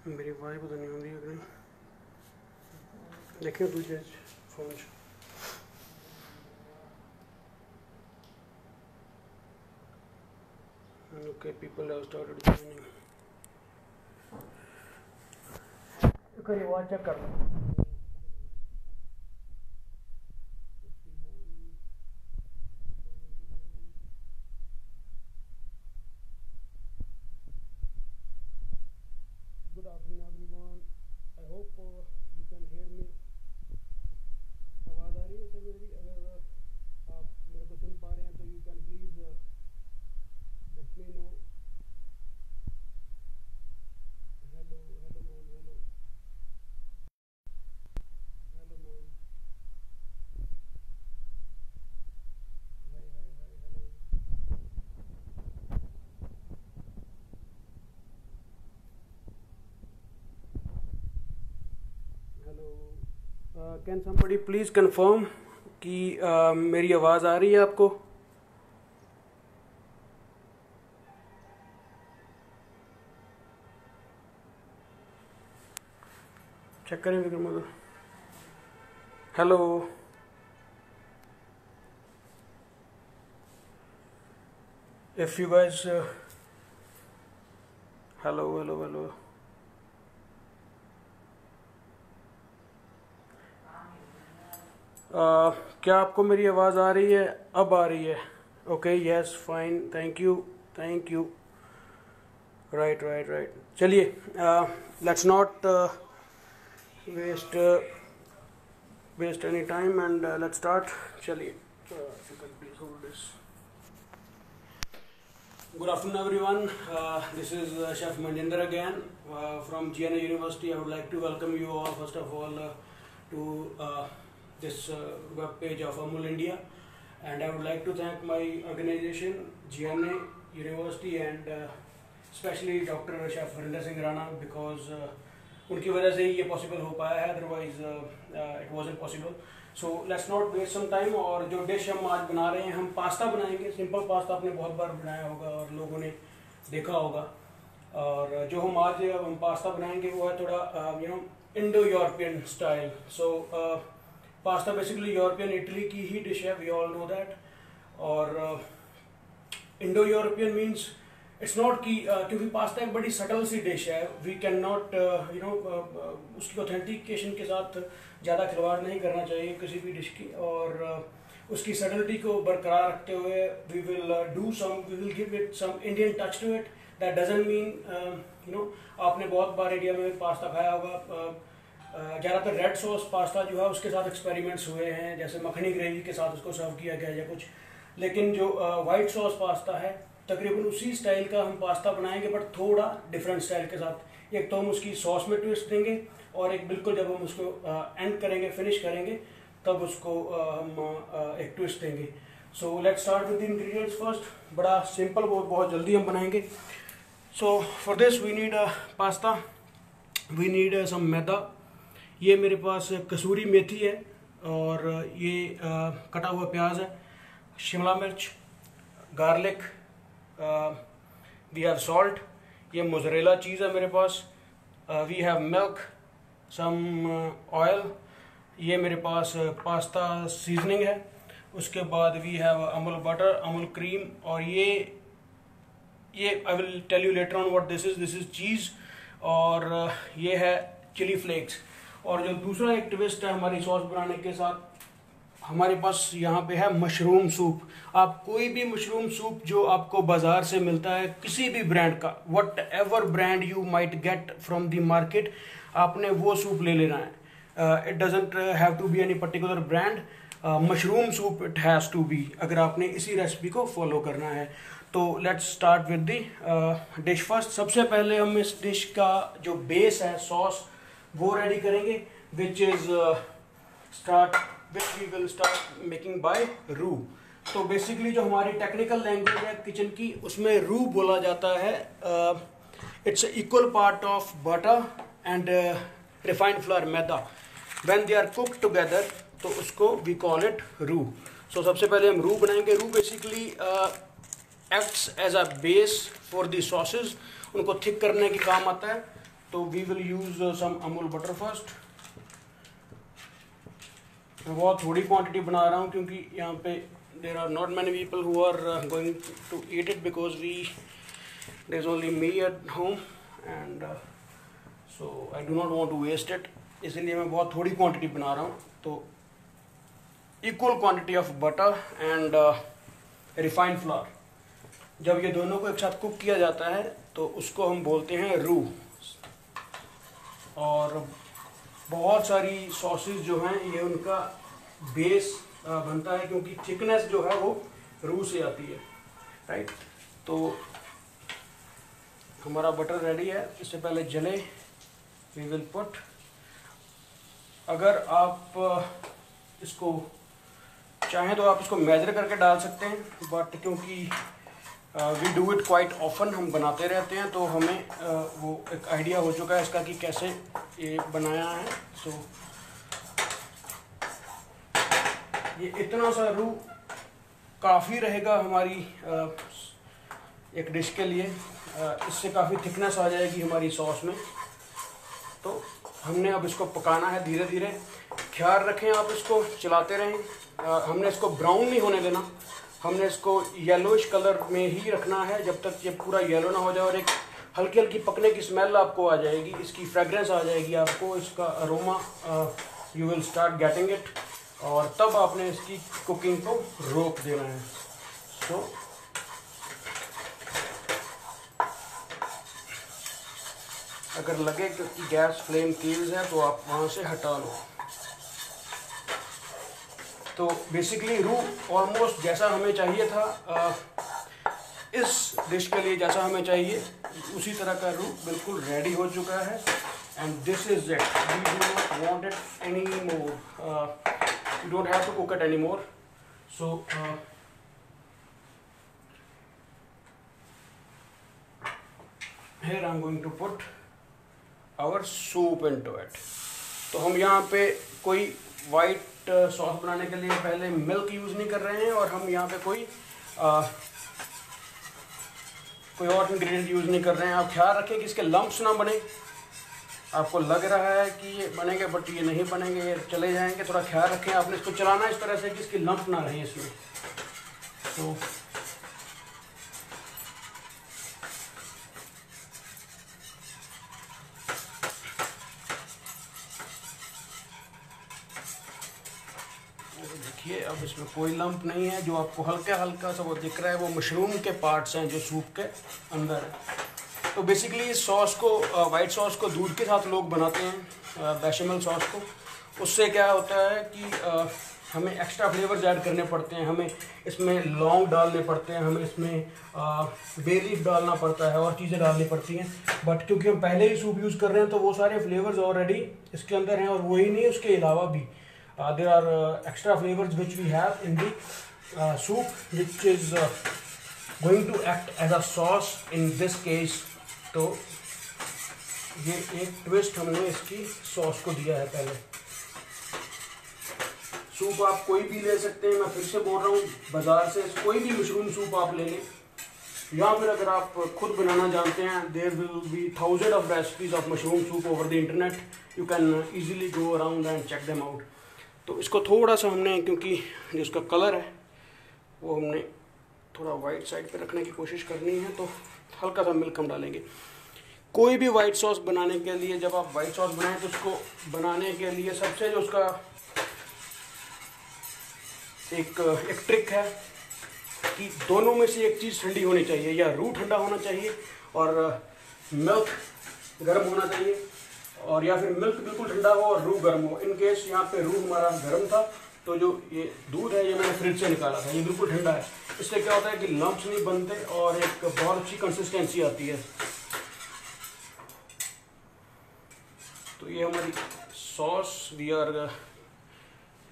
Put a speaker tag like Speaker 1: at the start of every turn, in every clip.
Speaker 1: मेरी आवाज़ पता नहीं आती है नहीं। देखिए दूसरे phone okay people have started joining. करिए आवाज़ चेक कर लो। Good afternoon everyone. I hope you can hear me. आवाज़ आ रही है सर मेरी? अगर आप मेरे को सुन पा रहे हैं तो you can please let me know. Hello, hello ma'am, hello. Hello ma'am. Hi, hi, hi, hello. Hello. Can somebody please confirm कि मेरी आवाज़ आ रही है आपको? चेक करें Vikram Madhu. Hello if you guys hello hello hello क्या आपको मेरी आवाज़ आ रही है? अब आ रही है? Okay yes fine thank you thank you. Right right right चलिए let's not waste any time and let's start. चलिए if you can please hold this. Good afternoon everyone. This is Chef Manjinder again from GNA University. I would like to welcome you all first of all to this web page of Amul India, and I would like to thank my organization GNA University and especially Dr. Chef Harinder Singh Rana because उनकी वजह से ही ये possible हो पाया है, otherwise it wasn't possible. So let's not waste some time. और जो dish हम आज बना रहे हैं, हम पास्ता बनाएंगे. सिंपल पास्ता आपने बहुत बार बनाया होगा और लोगों ने देखा होगा. और जो हम पास्ता बनाएंगे वो है थोड़ा इंडो यूरोपियन स्टाइल. सो पास्ता बेसिकली यूरोपियन इटली की ही डिश है, वी ऑल नो दैट. और Indo European means it's not कि क्योंकि पास्ता एक बड़ी सटल सी डिश है, वी कैन नॉट उसकी ऑथेंटिकेशन के साथ ज़्यादा खिलवाड़ नहीं करना चाहिए किसी भी डिश की. और उसकी सटलिटी को बरकरार रखते हुए we will give it some Indian touch to it. That doesn't mean आपने बहुत बार इंडिया में पास्ता खाया होगा. ज़्यादातर रेड सॉस पास्ता जो है उसके साथ एक्सपेरिमेंट्स हुए हैं, जैसे मखनी ग्रेवी के साथ उसको सर्व किया गया या कुछ. लेकिन जो वाइट सॉस पास्ता है तकरीबन उसी स्टाइल का हम पास्ता बनाएंगे, बट थोड़ा डिफरेंट स्टाइल के साथ. एक तो हम उसकी सॉस में ट्विस्ट देंगे और एक बिल्कुल जब हम उसको एंड करेंगे, फिनिश करेंगे, तब उसको हम एक ट्विस्ट देंगे. So let's start with the ingredients first. बड़ा सिंपल, बहुत जल्दी हम बनाएंगे. So for this we need pasta, we need some maida. ये मेरे पास कसूरी मेथी है और ये कटा हुआ प्याज है, शिमला मिर्च, गार्लिक, वी हैव सॉल्ट. ये मोज़रेला चीज़ है मेरे पास. We have milk, some oil. ये मेरे पास पास्ता सीजनिंग है. उसके बाद we have Amul butter, Amul cream. और ये I will tell you later on what this is cheese. और ये है चिली फ्लेक्स. और जो दूसरा एक ट्विस्ट है हमारी सॉस बनाने के साथ, हमारे पास यहाँ पे है मशरूम सूप. आप कोई भी मशरूम सूप जो आपको बाजार से मिलता है, किसी भी ब्रांड का, whatever brand you might get from the market, आपने वो सूप ले लेना है. It doesn't have to be any particular brand. Mushroom soup it has to be, अगर आपने इसी रेसिपी को फॉलो करना है. तो let's start with the dish first. सबसे पहले हम इस डिश का जो बेस है, सॉस, वो रेडी करेंगे, विच we will start making by roux. तो बेसिकली जो हमारी टेक्निकल लैंग्वेज है किचन की, उसमें रू बोला जाता है. It's equal part of butter and refined flour, maida. When they are cooked together तो उसको वी कॉल इट रू. सो सबसे पहले हम रू बनाएंगे. रू basically acts as a base for the sauces. उनको थिक करने की काम आता है. तो we will use some Amul butter first. मैं बहुत थोड़ी क्वांटिटी बना रहा हूँ क्योंकि यहाँ पे there are not many people who are going to eat it, because there is only me at home and so I do not want to waste it, इसलिए मैं बहुत थोड़ी क्वांटिटी बना रहा हूँ। तो equal quantity of butter and refined flour, जब ये दोनों को एक साथ कुक किया जाता है तो उसको हम बोलते हैं रू। और बहुत सारी सॉसेस जो हैं ये उनका बेस बनता है, क्योंकि थिकनेस जो है वो रू से आती है, राइट। तो हमारा बटर रेडी है। इससे पहले जले वी विल पुट, अगर आप इसको चाहें तो आप इसको मेजर करके डाल सकते हैं, बट क्योंकि we do it quite often, हम बनाते रहते हैं, तो हमें वो एक आइडिया हो चुका है इसका कि कैसे ये बनाया है। सो ये इतना सा रू काफ़ी रहेगा हमारी एक डिश के लिए। इससे काफ़ी थिकनेस आ जाएगी हमारी सॉस में। तो हमने अब इसको पकाना है धीरे धीरे। ख्याल रखें आप इसको चलाते रहें। हमने इसको ब्राउन नहीं होने देना, हमने इसको येलोइश कलर में ही रखना है जब तक ये पूरा येलो ना हो जाए, और एक हल्की हल्की पकने की स्मेल आपको आ जाएगी, इसकी फ्रेगरेंस आ जाएगी आपको, इसका aroma you will start getting it, और तब आपने इसकी कुकिंग को रोक देना है। सो अगर लगे कि गैस फ्लेम तेज है तो आप वहाँ से हटा लो। तो बेसिकली रू ऑलमोस्ट जैसा हमें चाहिए था, इस डिश के लिए जैसा हमें चाहिए उसी तरह का रू बिल्कुल रेडी हो चुका है। And this is it, we do not want it any more, you don't have to cook it any more. So here I'm going to put our soup into it। तो हम यहाँ पे कोई वाइट सॉस बनाने के लिए पहले milk use नहीं कर रहे हैं, और हम यहाँ पे कोई और इंग्रेडिएंट यूज़ नहीं कर रहे हैं। आप ख्याल रखें कि इसके लम्प्स ना बने। आपको लग रहा है कि ये बनेंगे बट ये नहीं बनेंगे, ये चले जाएंगे। थोड़ा ख्याल रखें, आपने इसको चलाना इस तरह से कि इसकी लम्प ना रहे इसमें। तो देखिए अब इसमें कोई लंप नहीं है। जो आपको हल्का हल्का सा वो दिख रहा है वो मशरूम के पार्ट्स हैं जो सूप के अंदर है। तो बेसिकली इस सॉस को, वाइट सॉस को दूध के साथ लोग बनाते हैं, बेशमल सॉस को। उससे क्या होता है कि हमें एक्स्ट्रा फ्लेवर्स ऐड करने पड़ते हैं, हमें इसमें लौंग डालने पड़ते हैं, हमें इसमें बे लीफ डालना पड़ता है और चीज़ें डालनी पड़ती हैं। बट क्योंकि हम पहले ही सूप यूज़ कर रहे हैं तो वो सारे फ्लेवर्स ऑलरेडी इसके अंदर हैं। और वही नहीं, उसके अलावा भी there are extra flavors which we have in the soup, which is going to act as a sauce in this case। तो ये एक ट्विस्ट हमने इसकी सॉस को दिया है। पहले सूप आप कोई भी ले सकते हैं, मैं फिर से बोल रहा हूँ, बाजार से कोई भी मशरूम सूप आप ले लें, या फिर अगर आप खुद बनाना जानते हैं, there will be thousand of recipes of mushroom soup over the internet. You can easily go around and check them out. तो इसको थोड़ा सा हमने, क्योंकि जो इसका कलर है वो हमने थोड़ा वाइट साइड पे रखने की कोशिश करनी है, तो हल्का सा मिल्क हम डालेंगे। कोई भी वाइट सॉस बनाने के लिए, जब आप वाइट सॉस बनाएं तो उसको बनाने के लिए सबसे जो उसका एक ट्रिक है कि दोनों में से एक चीज़ ठंडी होनी चाहिए, या रू ठंडा होना चाहिए और मिल्क गर्म होना चाहिए, और या फिर मिल्क बिल्कुल ठंडा हो और रू गर्म हो। इन केस यहाँ पे रू हमारा गर्म था, तो जो ये दूध है ये मैंने फ्रिज से निकाला था, ये बिल्कुल ठंडा है। इससे क्या होता है कि लम्प्स नहीं बनते और एक बहुत अच्छी कंसिस्टेंसी आती है। तो ये हमारी sauce we are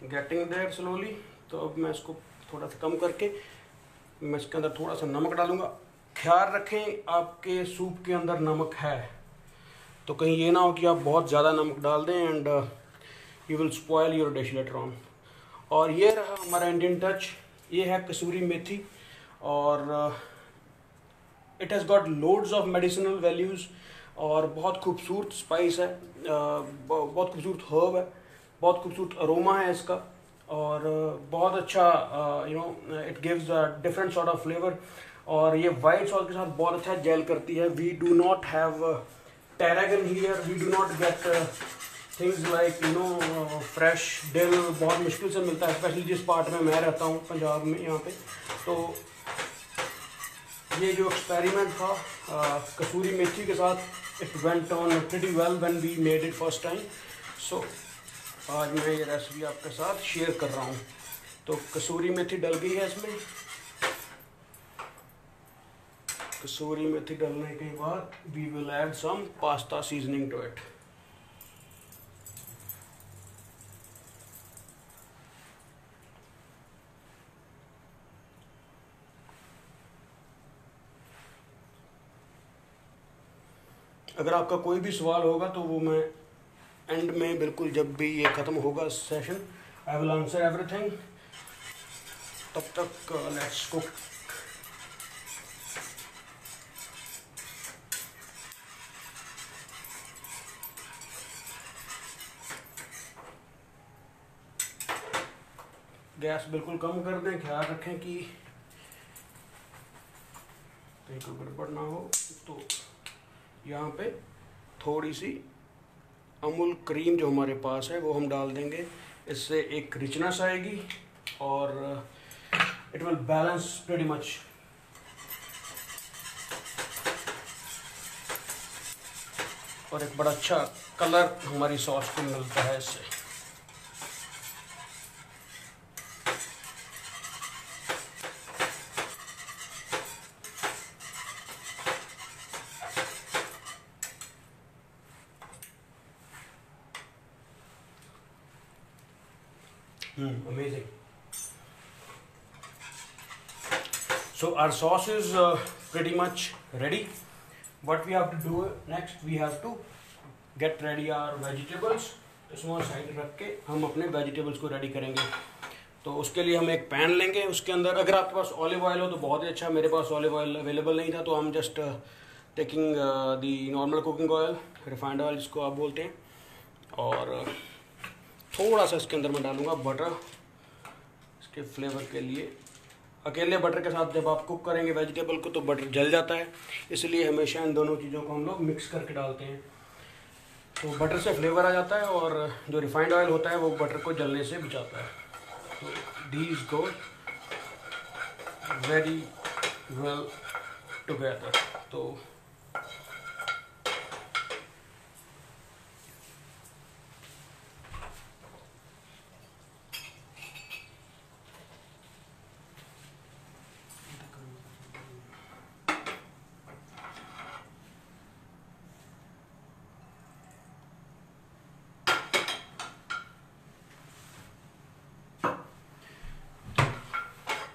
Speaker 1: getting there slowly. तो अब मैं इसको थोड़ा सा कम करके मैं इसके अंदर थोड़ा सा नमक डालूंगा। ख्याल रखें आपके सूप के अंदर नमक है, तो कहीं ये ना हो कि आप बहुत ज़्यादा नमक डाल दें and you will spoil your dish later on. और ये रहा हमारा इंडियन टच, ये है कसूरी मेथी, और it has got loads of medicinal values. और बहुत खूबसूरत स्पाइस है, बहुत खूबसूरत हर्ब है, बहुत खूबसूरत अरोमा है इसका, और बहुत अच्छा it gives a different sort of flavour. और ये वाइट सॉस के साथ बहुत अच्छा जेल करती है। We do not have tarragon here, we do not get things like fresh dill, बहुत मुश्किल से मिलता है, स्पेशली जिस पार्ट में मैं रहता हूँ पंजाब में यहाँ पे। तो ये जो एक्सपेरिमेंट था कसूरी मेथी के साथ, it went on pretty well when we made it first time. So आज मैं ये रेसिपी आपके साथ शेयर कर रहा हूँ। तो कसूरी मेथी डल गई है इसमें। कसूरी मेथी डलने के बाद we will add some pasta seasoning to it. अगर आपका कोई भी सवाल होगा तो वो मैं एंड में बिल्कुल जब भी ये ख़त्म होगा session, I will answer everything. तब तक लेट्स कुक। गैस बिल्कुल कम कर दें, ख्याल रखें कि कहीं कोई गड़बड़ ना हो। तो यहाँ पे थोड़ी सी अमूल क्रीम जो हमारे पास है वो हम डाल देंगे, इससे एक रिचनेस आएगी और it will balance pretty much. और एक बड़ा अच्छा कलर हमारी सॉस को मिलता है इससे। Amazing. So our sauce is pretty much ready. What we have to do next, we have to get ready our vegetables. इसको साइड रख के हम अपने वेजिटेबल्स को रेडी करेंगे। तो उसके लिए हम एक पैन लेंगे, उसके अंदर अगर आपके पास ऑलिव ऑयल हो तो बहुत ही अच्छा। मेरे पास ऑलिव ऑयल अवेलेबल नहीं था, तो हम just taking the normal cooking oil, refined oil जिसको आप बोलते हैं। और थोड़ा सा इसके अंदर मैं डालूंगा बटर, इसके फ्लेवर के लिए। अकेले बटर के साथ जब आप कुक करेंगे वेजिटेबल को तो बटर जल जाता है, इसलिए हमेशा इन दोनों चीज़ों को हम लोग मिक्स करके डालते हैं, तो बटर से फ्लेवर आ जाता है और जो रिफाइंड ऑयल होता है वो बटर को जलने से बचाता है। तो these go very well together. तो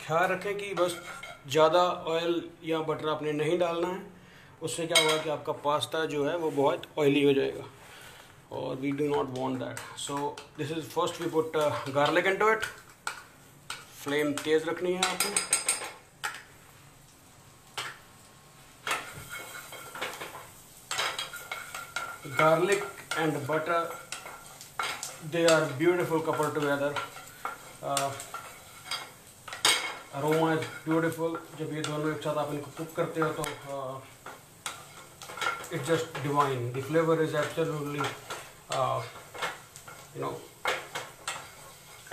Speaker 1: ख्याल रखें कि बस ज़्यादा ऑयल या बटर आपने नहीं डालना है, उससे क्या होगा कि आपका पास्ता जो है वो बहुत ऑयली हो जाएगा, और we do not want that. So this is first we put garlic into it. Flame तेज़ रखनी है आपको। Garlic and butter, they are beautiful couple together. Aroma is beautiful. जब ये दोनों एक साथ आप इनको कुक करते हो तो it's just divine. The flavour is absolutely I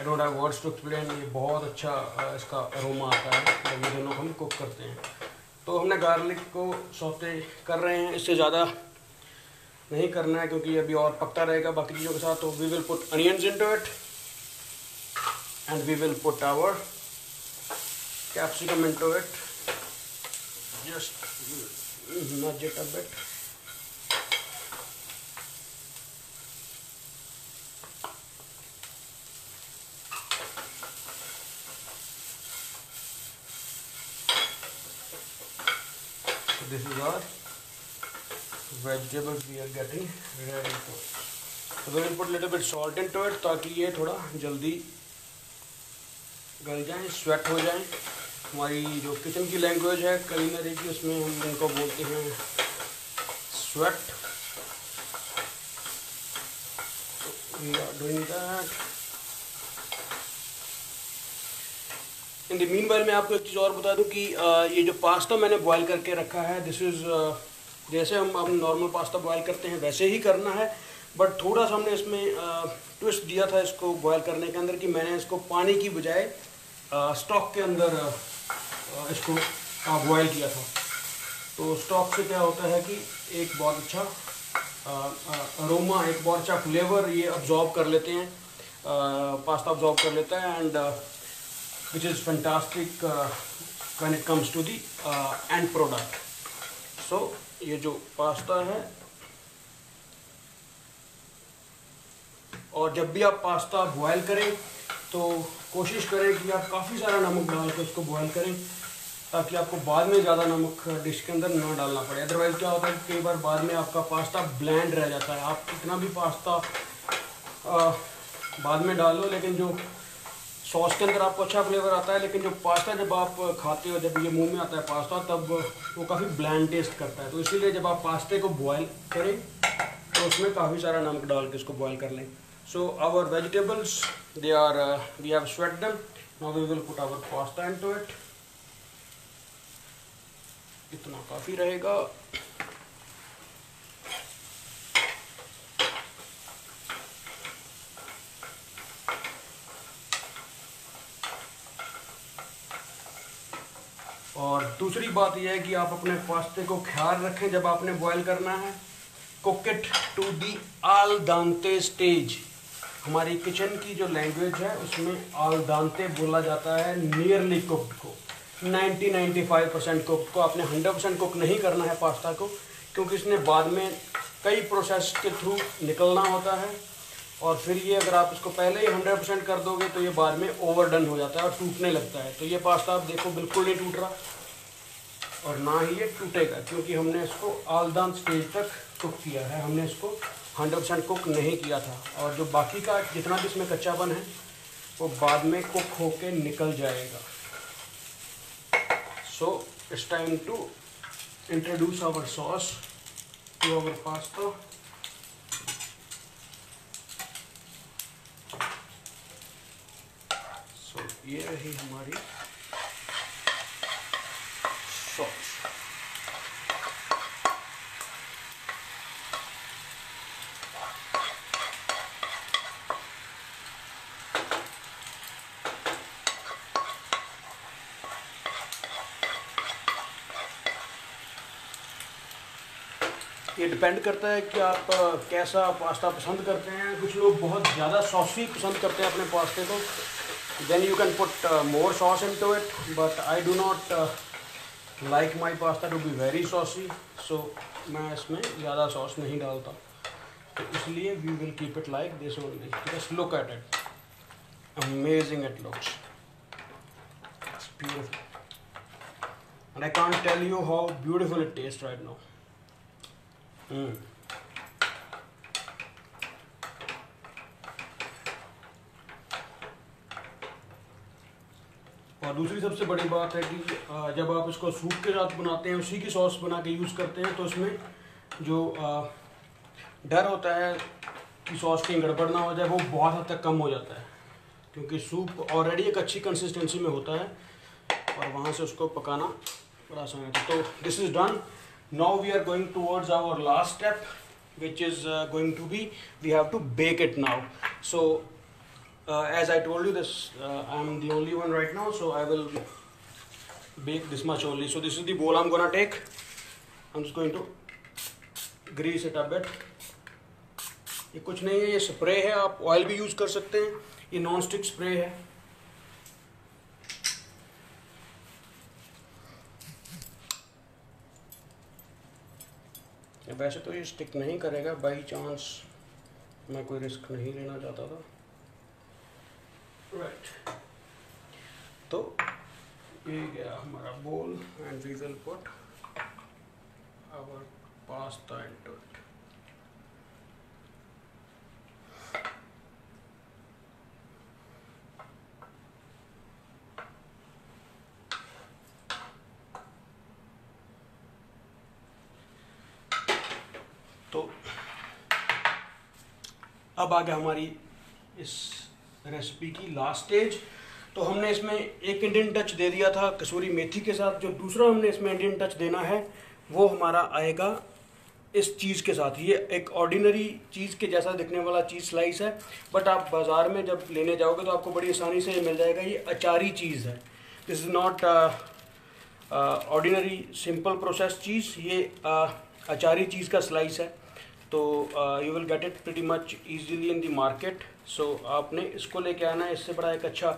Speaker 1: don't have words to explain. ये बहुत अच्छा इसका अरोमा आता है जब ये दोनों हम कुक करते हैं। तो हमने गार्लिक को सौते कर रहे हैं, इससे ज़्यादा नहीं करना है क्योंकि अभी और पकता रहेगा बाकी चीज़ों के साथ। तो we will put onions into it and we will put our capsicum into it, just nudge it a bit. So this is our vegetables we are getting ready to. So we will put little bit salt into it ताकि ये थोड़ा जल्दी गल जाए, sweat हो जाए। हमारी जो किचन की लैंग्वेज है कलिनरी की, उसमें हम उनको बोलते हैं sweat. So we are doing that. In the meanwhile मैं आपको एक चीज़ और बता दूं कि ये जो पास्ता मैंने बॉयल करके रखा है, दिस इज़ जैसे हम नॉर्मल पास्ता बॉयल करते हैं वैसे ही करना है, बट थोड़ा सा हमने इसमें ट्विस्ट दिया था इसको बॉयल करने के अंदर कि मैंने इसको पानी की बजाय स्टॉक के अंदर इसको बॉयल किया था। तो स्टॉक से क्या होता है कि एक बहुत अच्छा अरोमा, एक बहुत अच्छा फ्लेवर ये अब्जॉर्ब कर लेते हैं, पास्ता अब्जॉर्ब कर लेता है, and which is fantastic when it comes to the end product. So ये जो पास्ता है, और जब भी आप पास्ता बॉयल करें तो कोशिश करें कि आप काफ़ी सारा नमक डाल के उसको बॉयल करें, ताकि आपको बाद में ज़्यादा नमक डिश के अंदर ना डालना पड़े। अदरवाइज़ क्या होता है कि कई बार बाद में आपका पास्ता ब्लैंड रह जाता है। आप कितना भी पास्ता बाद में डाल लो, लेकिन जो सॉस के अंदर आपको अच्छा फ्लेवर आता है, लेकिन जो पास्ता जब आप खाते हो, जब ये मुंह में आता है पास्ता, तब वो काफ़ी ब्लैंड टेस्ट करता है। तो इसीलिए जब आप पास्ते को बॉयल करें तो उसमें काफ़ी सारा नमक डाल के इसको बॉयल कर लें। So our vegetables, they are, we have sweat them, now we will put our pasta into it. इतना काफ़ी रहेगा। और दूसरी बात यह है कि आप अपने पास्ते को ख्याल रखें जब आपने बॉयल करना है, कुक इट टू दी आल दांते स्टेज। हमारी किचन की जो लैंग्वेज है उसमें आल दांते बोला जाता है नियरली कुक्ड को, 90-95% कुक को। आपने 100% कुक नहीं करना है पास्ता को, क्योंकि इसने बाद में कई प्रोसेस के थ्रू निकलना होता है, और फिर ये अगर आप इसको पहले ही 100% कर दोगे तो ये बाद में ओवरडन हो जाता है और टूटने लगता है। तो ये पास्ता आप देखो बिल्कुल नहीं टूट रहा, और ना ही ये टूटेगा, क्योंकि हमने इसको आल दांत स्टेज तक कुक किया है, हमने इसको 100% कुक नहीं किया था। और जो बाकी का जितना भी इसमें कच्चापन है वो बाद में कुक होके निकल जाएगा। So it's time to introduce our sauce to our pasta. So ये रही हमारी सॉस। ये डिपेंड करता है कि आप कैसा पास्ता पसंद करते हैं। कुछ लोग बहुत ज़्यादा सॉसी पसंद करते हैं अपने पास्ते को, then you can put more sauce into it, but I do not like my pasta to be very saucy, so मैं इसमें ज़्यादा सॉस नहीं डालता। तो इसलिए we will keep it like this only. Just look at it, amazing it looks, it's beautiful, and I can't tell you how beautiful it taste right now. और दूसरी सबसे बड़ी बात है कि जब आप इसको सूप के साथ बनाते हैं, उसी की सॉस बना के यूज़ करते हैं, तो उसमें जो डर होता है कि सॉस की गड़बड़ ना हो जाए, वो बहुत हद तक कम हो जाता है, क्योंकि सूप ऑलरेडी एक अच्छी कंसिस्टेंसी में होता है और वहाँ से उसको पकाना बड़ा आसान है। तो this is done. Now we are going towards our last step, which is going to be, we have to bake it now. So as I told you, this I am the only one right now, so I will bake this much only. So this is the bowl I'm gonna take. I'm just going to grease it a bit. ये कुछ नहीं है, ये spray है, आप oil भी use कर सकते हैं, ये नॉन स्टिक स्प्रे है। वैसे तो ये स्टिक नहीं करेगा, बाई चांस मैं कोई रिस्क नहीं लेना चाहता था। राइट, तो ये गया हमारा bowl, and we will put our pasta into it. अब आ गया हमारी इस रेसिपी की लास्ट स्टेज। तो हमने इसमें एक इंडियन टच दे दिया था कसूरी मेथी के साथ। जो दूसरा हमने इसमें इंडियन टच देना है वो हमारा आएगा इस चीज़ के साथ। ये एक ऑर्डिनरी चीज़ के जैसा दिखने वाला चीज़ स्लाइस है, बट आप बाज़ार में जब लेने जाओगे तो आपको बड़ी आसानी से मिल जाएगा। ये अचारी चीज़ है, this is not ordinary simple process cheese, ये अचारी चीज़ का स्लाइस है। तो you will get it pretty much easily in the market. So आपने इसको लेके आना है। इससे बड़ा एक अच्छा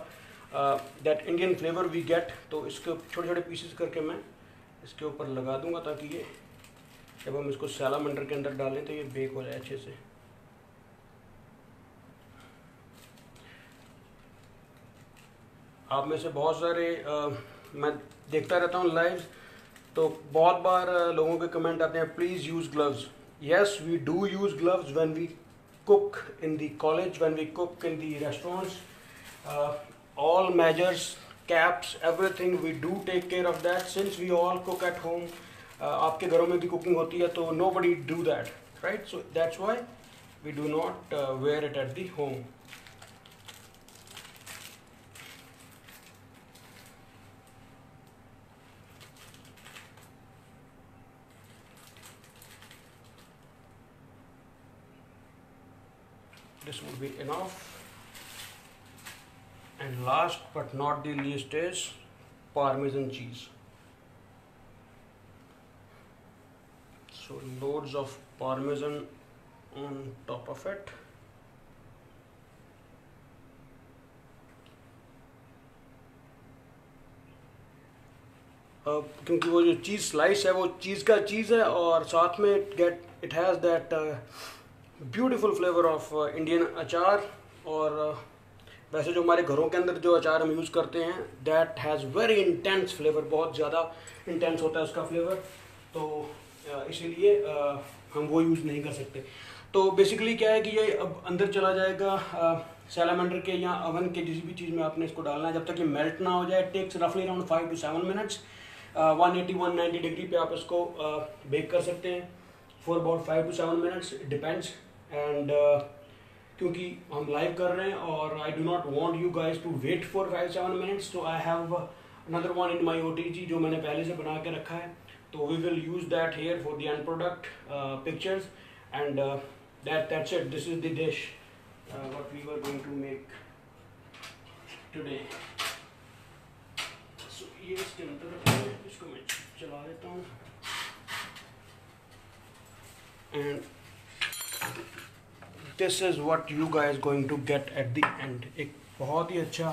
Speaker 1: that Indian flavour we get. तो इसके छोटे छोटे पीसेस करके मैं इसके ऊपर लगा दूंगा ताकि ये जब हम इसको सैलामंडर के अंदर डालें तो ये बेक हो जाए अच्छे से। आप में से बहुत सारे मैं देखता रहता हूँ लाइव, तो बहुत बार लोगों के कमेंट आते हैं please use gloves. Yes, we do use gloves when we cook in the college, when we cook in the restaurants, all measures, caps, everything we do take care of that since we all cook at home. आपके घरों में भी cooking होती है तो nobody do that, right? So that's why we do not wear it at the home. This would be enough. And last but not the least is Parmesan cheese. So loads of Parmesan on top of it. क्योंकि वो जो चीज़ slice है वो चीज़ का चीज़ है और साथ में it has that beautiful flavour of Indian अचार। और वैसे जो हमारे घरों के अंदर जो अचार हम यूज़ करते हैं that has very intense flavour, बहुत ज़्यादा इंटेंस होता है उसका फ्लेवर। तो इसीलिए हम वो यूज़ नहीं कर सकते। तो बेसिकली क्या है कि ये अब अंदर चला जाएगा सैलामेंडर के या अवन के किसी भी चीज़ में आपने इसको डालना है जब तक ये मेल्ट ना हो जाए। टेक्स रफली अराउंड 5 to 7 मिनट्स। 180-190 डिग्री पे आप इसको बेक कर सकते हैं for about 5 to 7 minutes, it depends. And क्योंकि हम लाइव कर रहे हैं और I do not want you guys to wait for 5-7 minutes, तो I have another one in my OTG जो मैंने पहले से बना के रखा है। तो we will use that here for the end product pictures and that's it. This is the dish what we were going to make today. So ये इसके अंदर रखते हैं, इसको मैं चला देता हूँ and this is what you guys going to get at the end. एक बहुत ही अच्छा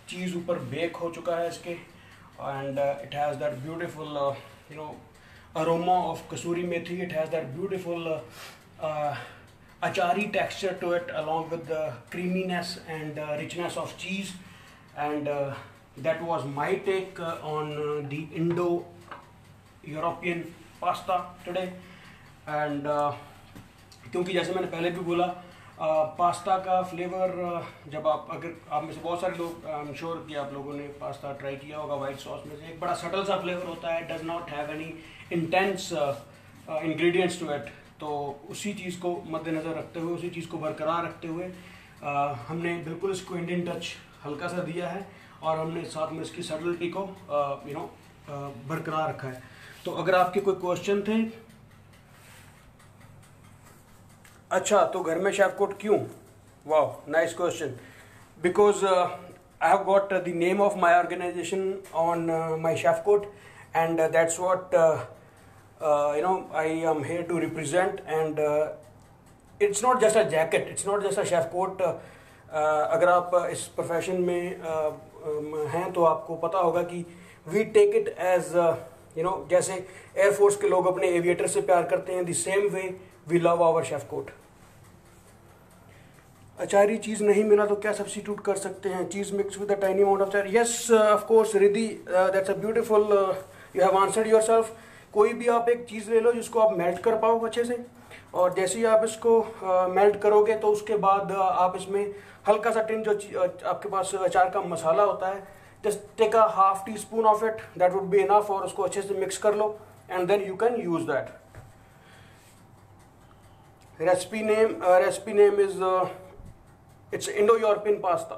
Speaker 1: चीज़ ऊपर बेक हो चुका है इसके and it has that beautiful you know aroma of kasuri methi. It has that beautiful achari texture to it along with the creaminess and richness of cheese. And that was my take on the Indo-European pasta today. And क्योंकि जैसे मैंने पहले भी बोला pasta का flavour जब अगर आप में से बहुत सारे लोग आई एम श्योर कि आप लोगों ने पास्ता ट्राई किया होगा वाइट सॉस में से, एक बड़ा सटल सा फ्लेवर होता है, does not have any intense ingredients to it. तो उसी चीज़ को मद्देनज़र रखते हुए, उसी चीज़ को बरकरार रखते हुए हमने बिल्कुल इसको इंडियन टच हल्का सा दिया है और हमने साथ में इसकी सटलिटी को बरकरार रखा है। तो अगर आपके कोई क्वेश्चन थे, अच्छा तो घर में शेफ कोट क्यों? वाह, nice question. Because I have got the name of my organisation on my chef coat and that's what I am here to represent. And it's not just a jacket, it's not just a chef coat. अगर आप इस profession में हैं तो आपको पता होगा कि we take it as जैसे एयरफोर्स के लोग अपने एविएटर से प्यार करते हैं, the same way we love our chef coat. अचारी चीज़ नहीं मिला तो क्या सब्स्टिट्यूट कर सकते हैं? Cheese mix with a tiny amount of चार। Yes of course Riddhi, that's a beautiful, you have answered yourself. कोई भी आप एक चीज़ ले लो जिसको आप मेल्ट कर पाओ अच्छे से, और जैसे ही आप इसको मेल्ट करोगे तो उसके बाद आप इसमें हल्का सा टिन जो आपके पास अचार का मसाला होता है, just take a half tea spoon of it, that would be enough, और उसको अच्छे से मिक्स कर लो and then you can use that. Recipe name is it's Indo-European pasta.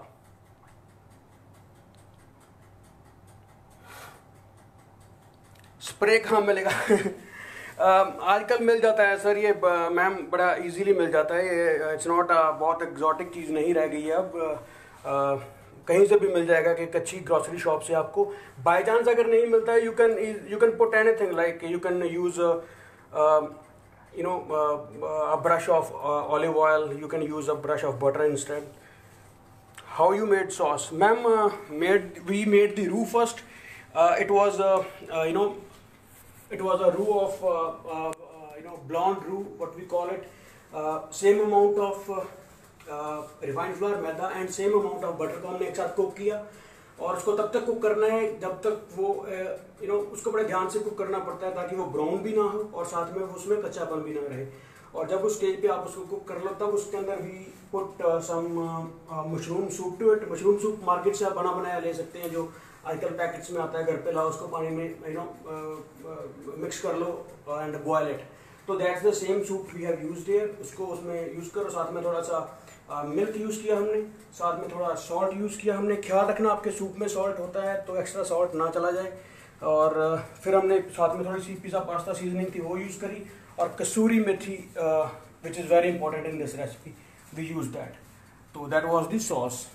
Speaker 1: Spray कहाँ मिलेगा? आजकल मिल जाता है सर, ये मैम बड़ा इजीली मिल जाता है ये। इट्स नॉट बहुत एग्जॉटिक चीज़ नहीं रह गई है अब। कहीं से भी मिल जाएगा कि कच्ची ग्रोसरी शॉप से आपको बाय चांस अगर नहीं मिलता है, you can put anything, like you can use a brush of olive oil, you can use a brush of butter instead. How you made sauce, ma'am? We made the roux first. It was it was a roux of blonde roux, what we call it. Same amount of refined flour, maida and same amount of butter को हमने एक साथ cook किया, और उसको तब तक cook करना है जब तक वो उसको बड़े ध्यान से कुक करना पड़ता है ताकि वो ब्राउन भी ना हो और साथ में उसमें कच्चापन भी ना रहे। और जब उस स्टेज पे आप उसको कुक कर लो तब उसके अंदर भी put some mushroom soup to it. Mushroom soup market से आप बना बनाया ले सकते हैं, जो आजकल पैकेट्स में आता है, घर पे लाओ उसको पानी में मिक्स कर लो एंड बॉयल इट। तो that's the same soup we have used here. उसको उसमें यूज़ करो, साथ में थोड़ा सा मिल्क यूज़ किया हमने, साथ में थोड़ा सॉल्ट यूज़ किया हमने। ख्याल रखना आपके सूप में सॉल्ट होता है तो एक्स्ट्रा सॉल्ट ना चला जाए। और फिर हमने साथ में थोड़ी सी पिज़्ज़ा पास्ता सीजनिंग थी वो यूज़ करी, और kasuri methi which is very important in this recipe, we use that. तो that was the sauce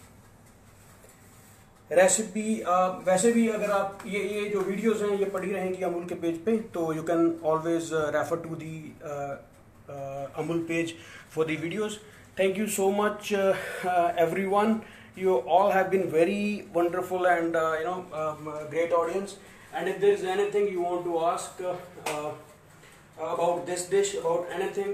Speaker 1: recipe. वैसे भी अगर आप ये जो वीडियोस हैं ये पड़ी रहेंगी अमूल के पेज पे, तो you can always refer to the Amul page for the videos. Thank you so much, everyone. You all have been very wonderful and great audience. And if there is anything you want to ask about this dish, about anything,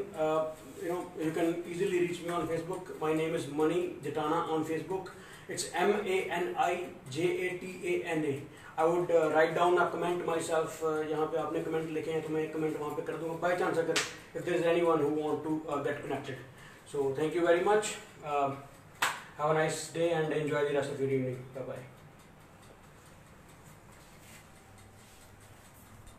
Speaker 1: you can easily reach me on Facebook. My name is Mani Jatana on Facebook. It's MANIJATANA. I would write down a comment myself. यहाँ पे आपने comment लिखे हैं तो मैं एक comment वहाँ पे कर दूँगा by chance अगर if there is anyone who want to get connected. So thank you very much. Have a nice day and enjoy the rest of your evening. Bye bye.